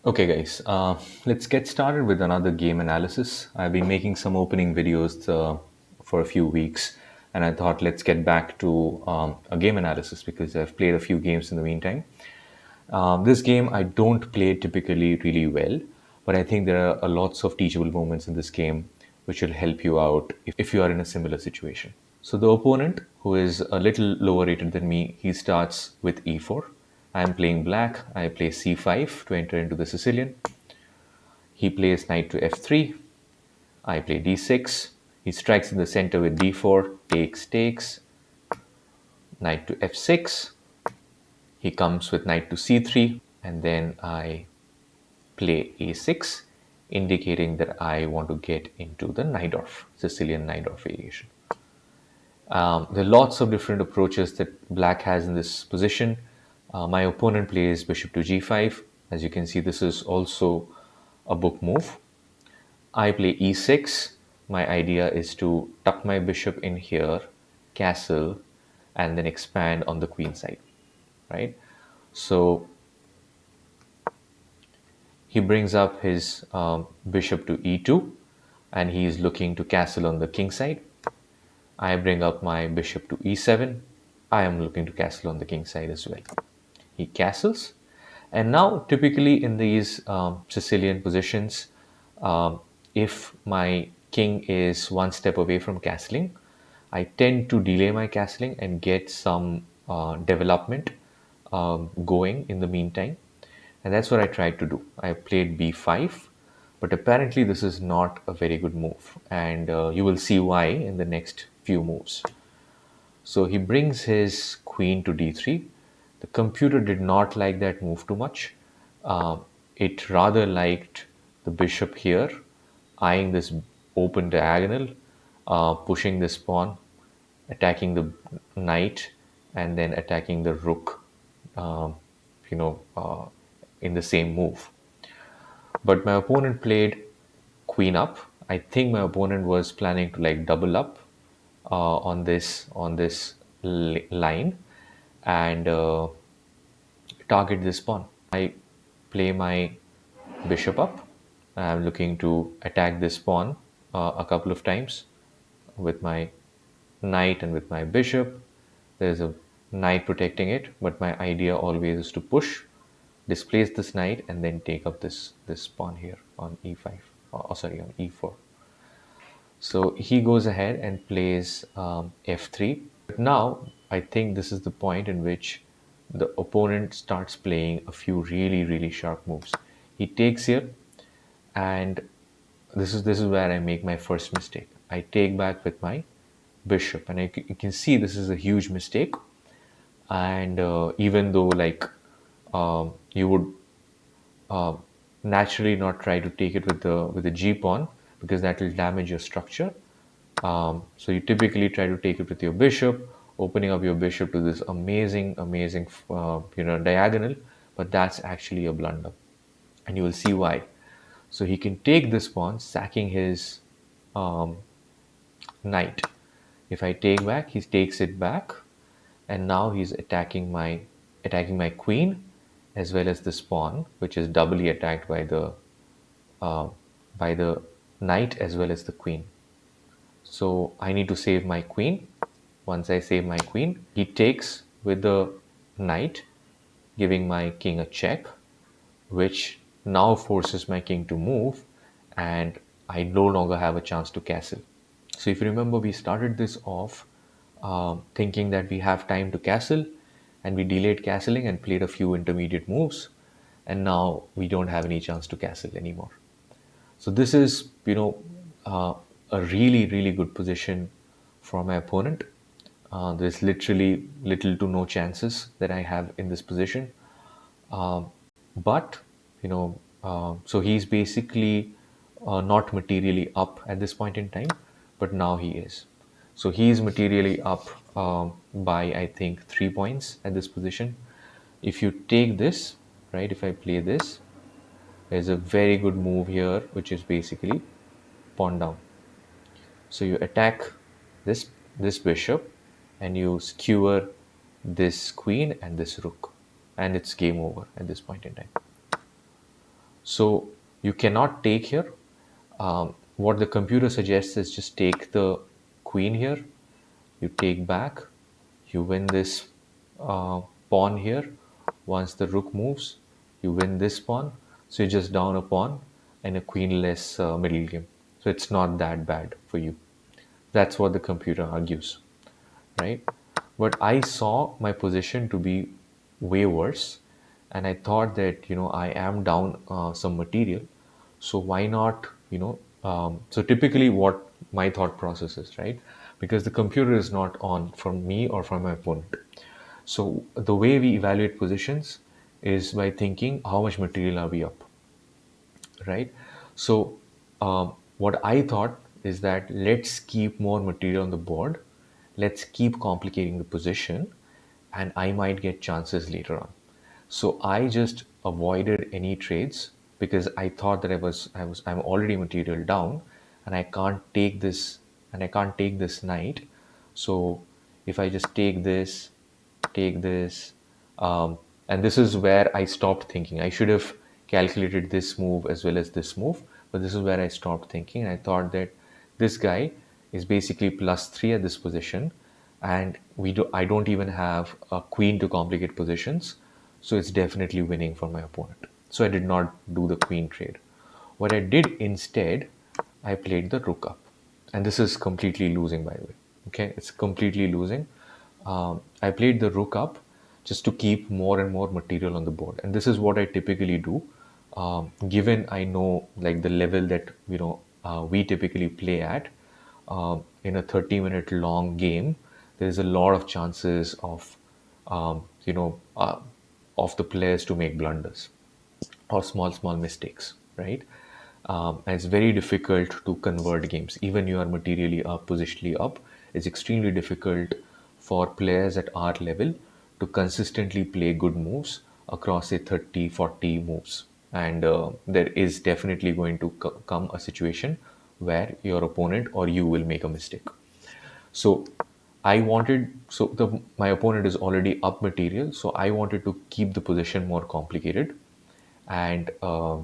Okay, guys, let's get started with another game analysis. I've been making some opening videos for a few weeks, and I thought let's get back to a game analysis because I've played a few games in the meantime. This game I don't play typically really well, but I think there are lots of teachable moments in this game which will help you out if you are in a similar situation. So the opponent, who is a little lower rated than me, he starts with e4. I am playing black. I play c5 to enter into the Sicilian. He plays knight to f3. I play d6. He strikes in the center with d4, takes, knight to f6. He comes with knight to c3, and then I play a6, indicating that I want to get into the Najdorf, Sicilian Najdorf variation. There are lots of different approaches that black has in this position. My opponent plays bishop to g5. As you can see, this is also a book move. I play e6. My idea is to tuck my bishop in here, castle, and then expand on the queen side, right? So he brings up his bishop to e2, and he is looking to castle on the king side. I bring up my bishop to e7. I am looking to castle on the king side as well. He castles. And now, typically in these Sicilian positions, if my king is one step away from castling, I tend to delay my castling and get some development going in the meantime. And that's what I tried to do. I played b5, but apparently this is not a very good move. And you will see why in the next few moves. So he brings his queen to d3. The computer did not like that move too much. It rather liked the bishop here, eyeing this open diagonal, pushing this pawn, attacking the knight, and then attacking the rook, um, you know, uh, in the same move. But my opponent played queen up. I think my opponent was planning to like double up on this line and target this pawn. I play my bishop up. I'm looking to attack this pawn a couple of times with my knight and with my bishop. There's a knight protecting it, but my idea always is to push, displace this knight, and then take up this pawn here on e5. Sorry, on e4. So he goes ahead and plays f3. But now I think this is the point in which the opponent starts playing a few really sharp moves. He takes here, and this is where I make my first mistake. I take back with my bishop, and you can see this is a huge mistake. And even though you would naturally not try to take it with the g pawn because that will damage your structure. So you typically try to take it with your bishop, opening up your bishop to this amazing diagonal, but that's actually a blunder, and you will see why. So he can take this pawn, sacking his um, knight. If I take back, he takes it back, and now he's attacking my queen as well as this pawn, which is doubly attacked uh, by the knight as well as the queen. So I need to save my queen. Once I save my queen, he takes with the knight, giving my king a check, which now forces my king to move, and I no longer have a chance to castle. So if you remember, we started this off thinking that we have time to castle, and we delayed castling and played a few intermediate moves, and now we don't have any chance to castle anymore. So this is, a really good position for my opponent. There's literally little to no chances that I have in this position. But so he's basically not materially up at this point in time, but now he is. So he's materially up by I think 3 points at this position. If you take this, right, if I play this, there's a very good move here, which is basically pawn down. So you attack this bishop, and you skewer this queen and this rook, and it's game over at this point in time. So you cannot take here. What the computer suggests is just take the queen here, you take back, you win this pawn here. Once the rook moves, you win this pawn. So you're just down a pawn and a queenless middle game. So it's not that bad for you. That's what the computer argues, right? But I saw my position to be way worse, and I thought that I am down some material, so why not so typically what my thought process is, right? Because the computer is not on from me or from my opponent. So the way we evaluate positions is by thinking how much material are we up, right? So, what I thought is that let's keep more material on the board, let's keep complicating the position, and I might get chances later on. So I just avoided any trades because I thought that I'm already material down, and I can't take this, and I can't take this knight. So if I just take this, and this is where I stopped thinking. I should have calculated this move as well as this move, but this is where I stopped thinking. And I thought that this guy is basically +3 at this position, and I don't even have a queen to complicate positions, so it's definitely winning for my opponent. So I did not do the queen trade. What I did instead, I played the rook up, and this is completely losing, by the way. Okay, it's completely losing. I played the rook up just to keep more and more material on the board, and this is what I typically do. Given I know like the level that we typically play at, in a 30-minute long game, there's a lot of chances of um, you know uh, of the players to make blunders or small mistakes, right? And it's very difficult to convert games. Even you are materially up, positionally up, it's extremely difficult for players at our level to consistently play good moves across say 30, 40 moves. And there is definitely going to come a situation where your opponent or you will make a mistake. So my opponent is already up material, so I wanted to keep the position more complicated, and uh,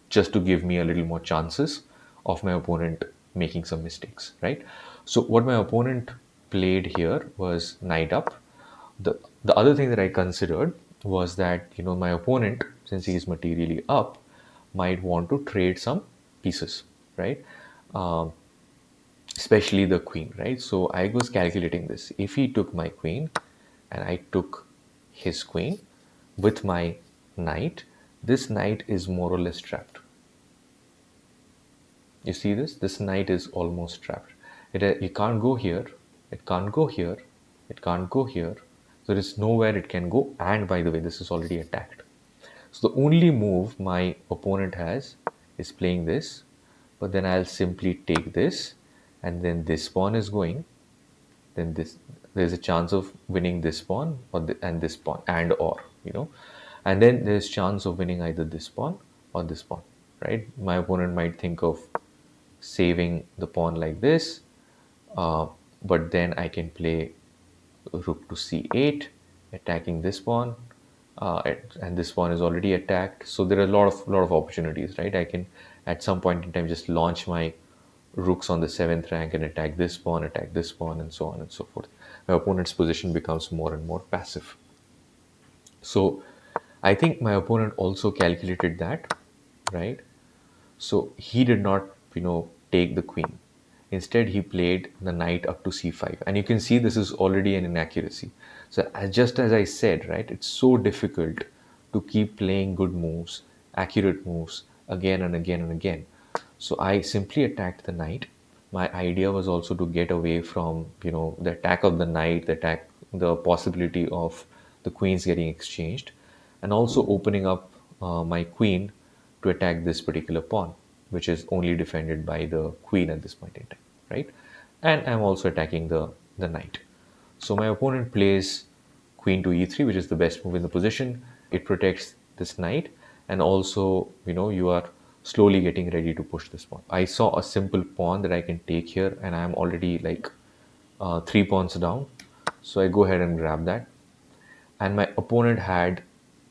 just to give me a little more chances of my opponent making some mistakes, right? So what my opponent played here was knight up. The other thing that I considered was that my opponent, since he is materially up, might want to trade some pieces, right? Um, Especially the queen, right? So I was calculating this. If he took my queen and I took his queen with my knight, this knight is more or less trapped. You see this? This knight is almost trapped. It can't go here, it can't go here, it can't go here. There is nowhere it can go. And by the way, this is already attacked. So the only move my opponent has is playing this, but then I'll simply take this, and then this pawn is going, then there's a chance of winning this pawn and this pawn, and then there's chance of winning either this pawn or this pawn, right? My opponent might think of saving the pawn like this, uh, but then I can play rook to c8, attacking this pawn, and this pawn is already attacked. So there are a lot of opportunities, right? I can at some point in time just launch my rooks on the seventh rank and attack this pawn, and so on and so forth. My opponent's position becomes more and more passive. So I think my opponent also calculated that, right? So he did not, take the queen. Instead, he played the knight up to c5. And you can see this is already an inaccuracy. So just as I said, right, it's so difficult to keep playing good moves, accurate moves again and again and again. So I simply attacked the knight. My idea was also to get away from, the attack of the knight, the possibility of the queens getting exchanged, and also opening up my queen to attack this particular pawn, which is only defended by the queen at this point in time, right? And I'm also attacking the knight. So my opponent plays queen to e3, which is the best move in the position. It protects this knight, and also you are slowly getting ready to push this pawn. I saw a simple pawn that I can take here, and I'm already like 3 pawns down. So I go ahead and grab that, and my opponent had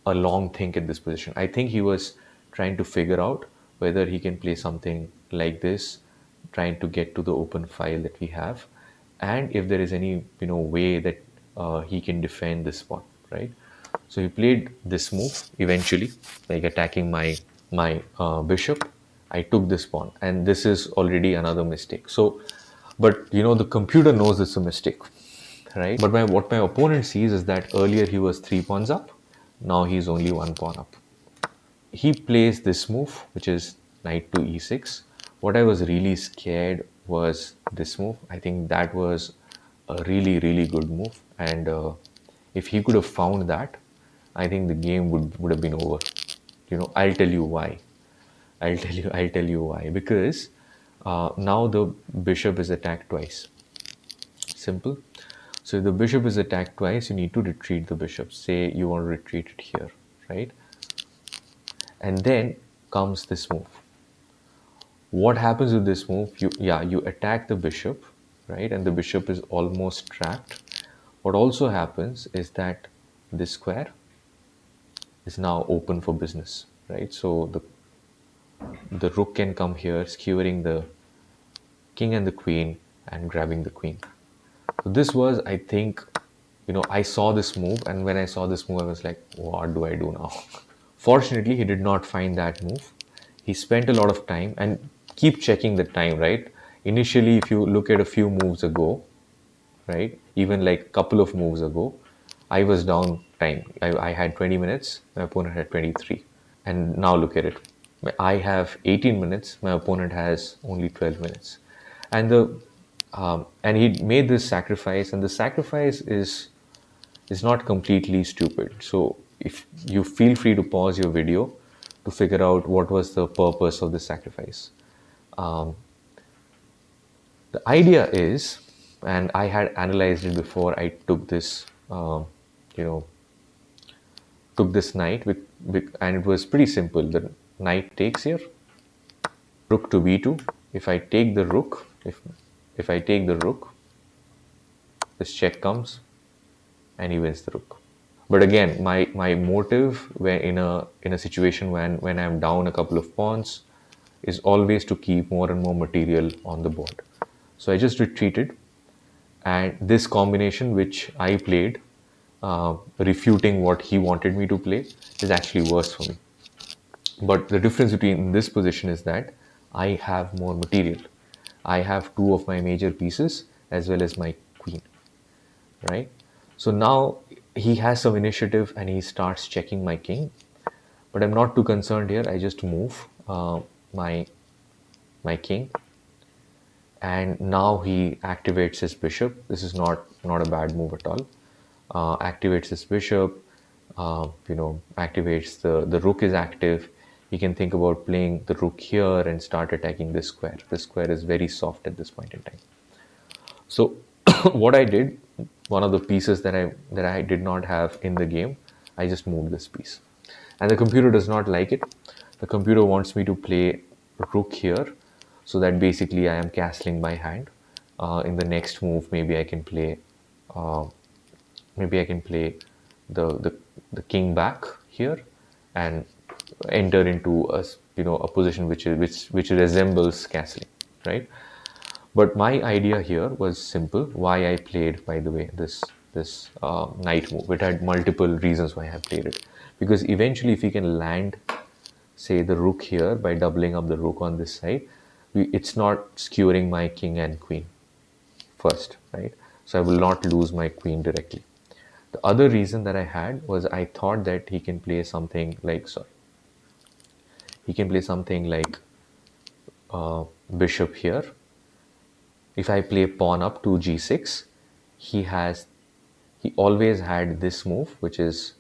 a long think at this position. I think he was trying to figure out whether he can play something like this, trying to get to the open file that we have, and if there is any way that he can defend this pawn, right? So he played this move eventually, like attacking my bishop. I took this pawn, and this is already another mistake. So, but the computer knows it's a mistake, right? But what my opponent sees is that earlier he was 3 pawns up, now he's only 1 pawn up. He plays this move, which is knight to e6. What I was really scared was this move. I think that was a really, really good move. And if he could have found that, I think the game would have been over. I'll tell you why. I'll tell you why. Because now the bishop is attacked twice. Simple. So if the bishop is attacked twice, you need to retreat the bishop. Say you want to retreat it here, right? And then comes this move. What happens with this move? You attack the bishop, right? And the bishop is almost trapped. What also happens is that this square is now open for business, right? So the rook can come here, skewering the king and the queen and grabbing the queen. So this was, I think, I saw this move, and when I saw this move, I was like, what do I do now? Fortunately, he did not find that move. He spent a lot of time, and keep checking the time, right? Initially, if you look at a few moves ago, right, even like a couple of moves ago, I was down time. I had 20 minutes, my opponent had 23. And now look at it. I have 18 minutes, my opponent has only 12 minutes. And he made this sacrifice, and the sacrifice is not completely stupid. So if you feel free to pause your video to figure out what was the purpose of the sacrifice. The idea is, and I had analyzed it before I took this, took this knight, and it was pretty simple. The knight takes here, rook to b2. If I take the rook, if I take the rook, this check comes, and he wins the rook. But again, my motive when in a situation when I'm down a couple of pawns is always to keep more and more material on the board. So I just retreated, and this combination which I played, refuting what he wanted me to play, is actually worse for me. But the difference between this position is that I have more material. I have two of my major pieces as well as my queen, right? So now he has some initiative and he starts checking my king, but I'm not too concerned here. I just move my king, and now he activates his bishop. This is not a bad move at all. Activates his bishop, activates the rook is active. He can think about playing the rook here and start attacking this square. This square is very soft at this point in time. So what I did, one of the pieces that I did not have in the game, I just moved this piece. And the computer does not like it. The computer wants me to play rook here, so that basically I am castling my hand. In the next move, maybe I can play the king back here and enter into a position which resembles castling, right? But my idea here was simple. Why I played, by the way, this knight move. It had multiple reasons why I played it. Because eventually, if we can land, say, the rook here by doubling up the rook on this side, it's not skewering my king and queen first, right? So I will not lose my queen directly. The other reason that I had was I thought that he can play something like, bishop here. If I play pawn up to g6, he always had this move, which is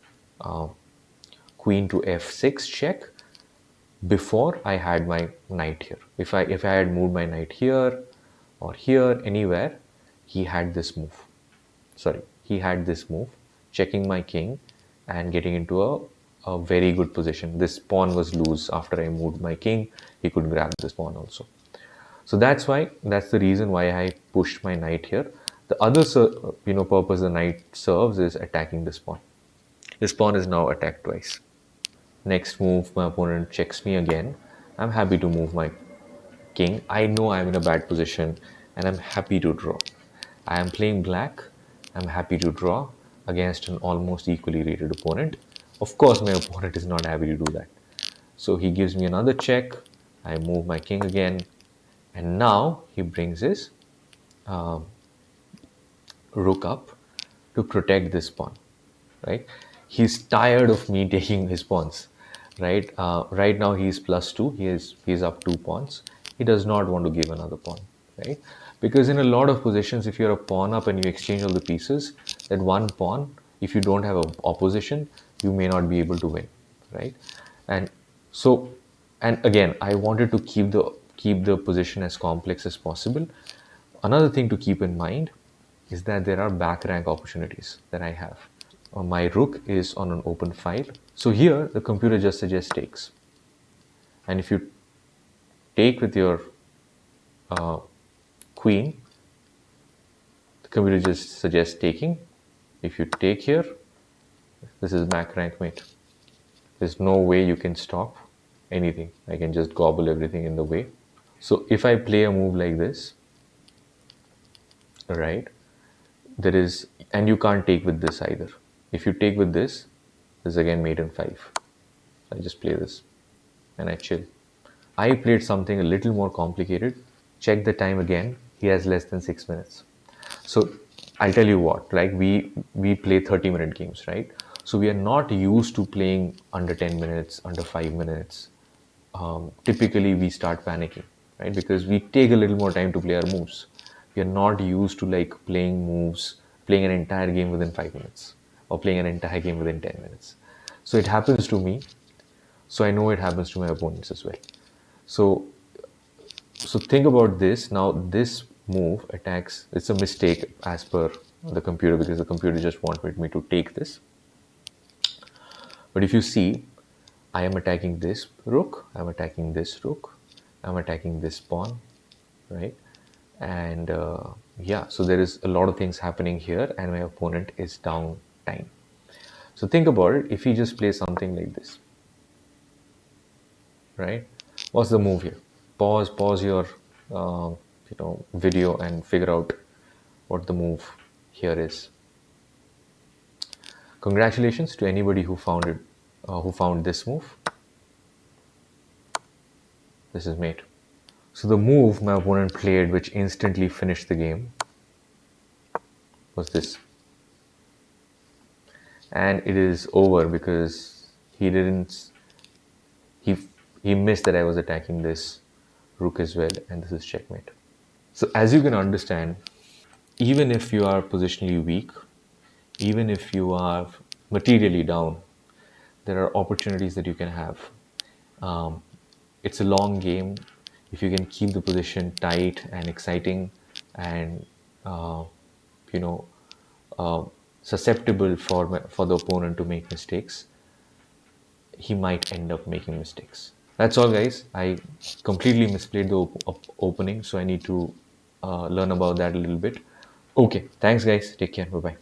queen to f6 check, before I had my knight here. If I had moved my knight here or here, anywhere, he had this move. He had this move, checking my king and getting into a very good position. This pawn was loose. After I moved my king, he could grab this pawn also. So that's the reason why I pushed my knight here. The other purpose the knight serves is attacking this pawn. His pawn is now attacked twice. Next move, my opponent checks me again. I'm happy to move my king. I know I'm in a bad position and I'm happy to draw. I am playing black. I'm happy to draw against an almost equally rated opponent. Of course, my opponent is not happy to do that. So he gives me another check. I move my king again. And now he brings his rook up to protect this pawn, right? He's tired of me taking his pawns, right? Right now he's +2. He's up 2 pawns. He does not want to give another pawn, right? Because in a lot of positions, if you're a pawn up and you exchange all the pieces, that one pawn, if you don't have a opposition, you may not be able to win, right? And so, and again, I wanted to keep the position as complex as possible. Another thing to keep in mind is that there are back rank opportunities that I have. My rook is on an open file. So here the computer just suggests takes. And if you take with your queen, the computer just suggests taking. If you take here, this is back rank mate. There's no way you can stop anything. I can just gobble everything in the way. So if I play a move like this, right, there is, and you can't take with this either. If you take with this is again mate in 5. I just play this and I chill. I played something a little more complicated. Check the time again. He has less than 6 minutes. So I'll tell you what, like we play 30-minute games, right? So we are not used to playing under 10 minutes, under 5 minutes. Typically we start panicking, right? Because we take a little more time to play our moves. We are not used to like playing moves, playing an entire game within 5 minutes or playing an entire game within 10 minutes. So it happens to me. So I know it happens to my opponents as well. So so think about this. Now this move attacks, it's a mistake as per the computer because the computer just wanted me to take this. But if you see, I am attacking this rook, I'm attacking this rook, I'm attacking this pawn, right? And yeah, so there is a lot of things happening here and my opponent is down time. So think about it, if he just plays something like this, right? What's the move here? Pause your video and figure out what the move here is. Congratulations to anybody who found it, who found this move. This is mate. So the move my opponent played, which instantly finished the game, was this, and it is over because he didn't. He he missed that I was attacking this rook as well, and this is checkmate. So as you can understand, even if you are positionally weak, even if you are materially down, there are opportunities that you can have. It's a long game. If you can keep the position tight and exciting and you know susceptible for the opponent to make mistakes, he might end up making mistakes. That's all, guys. I completely misplayed the opening, so I need to learn about that a little bit. Okay, thanks, guys. Take care. Bye bye.